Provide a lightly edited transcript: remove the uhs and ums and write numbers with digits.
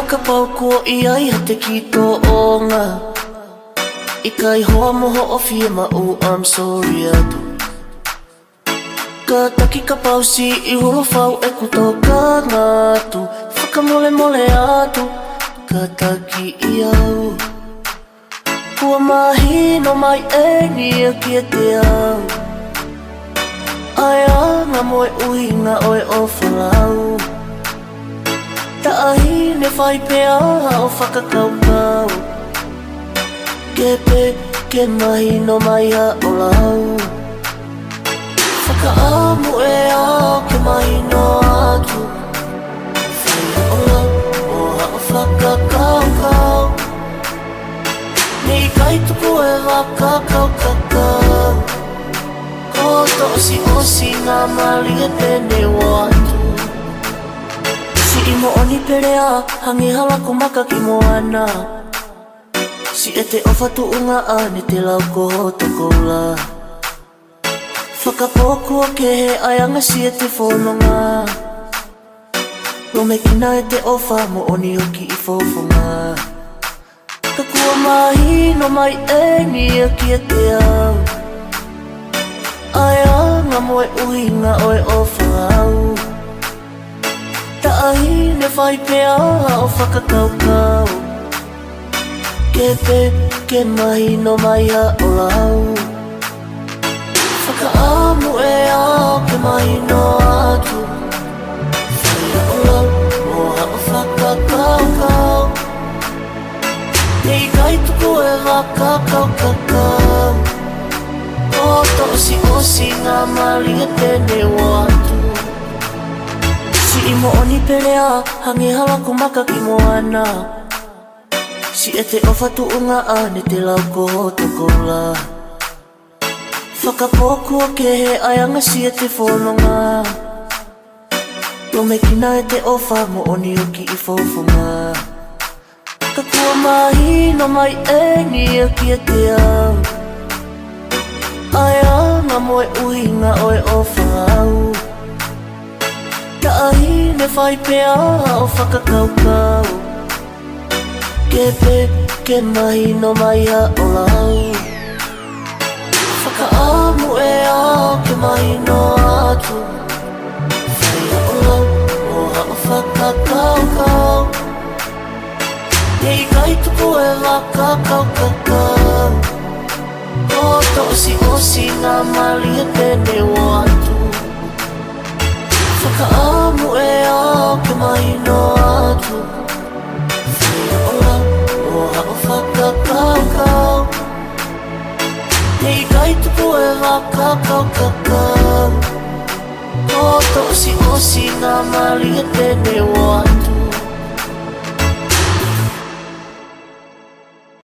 ka pau kua I ai ha te ki tō onga I kai hoa moho o fia ma u I'm sorry atu Ka taki ka pau si I holo fau e kuto ka ngatu Whakamole mole atu Ka taki I au Kua mahi no mai e nia kia te au Ai anga moe uhinga oe o whalau Ta ahi ne whai pea o whakakaukau Ke pe, ke mahi no mai ha o lau Whakaamu e ao ke mahi no atu Whai ha o lau, o ha o whakakaukau Nei kai tuku e whakakaukakau Ko to osi ngā maringa tene watu Si I mo oni perea, hangi hala ko maka ki moana Si e te ofatu unga a ni te lau ko toko la Whakapokua ke he aianga si e te whononga Lo me kina e te ofa mo oni hoki I fofonga Ka kua mahi no mai e nia kia te au Ai anga moe uhinga oe o whau Ta ahi ne whai pea o whakakaukau Ke pe, ke mahi no mai ha o lau Whakaamu e ao ke mahi no atu Whai ha o lau, o ha o whakakaukau Nei kai tuku e whakakaukakau O to osi ngā maringa tene watu Si I mo oni perea, hangi hala ko maka ki moana Si e te ofatu unga a ne te lau ko toko la Whakapokua ke he aianga si e te whononga Lo me kina e te ofa mo oni hoki I fofonga Ka kua mahi no mai e nia kia te au Ai anga moe uhinga oe o whau Ta ahi ne whai pea o whakakaukau Ke pe, ke mahi no mai ha o lau Whakaamu e ao ke mahi no atu Whai ha o lau, o ha o whakakaukau Nei kai tuku e whakakaukakau Ko to osi ngā maringa tene watu Whakaamu e ao ke mahi no atu Whai ha o lau, o ha o whakakaukau Nei kai tuku e whakakaukakau Ko to osi ngā maringa tene watu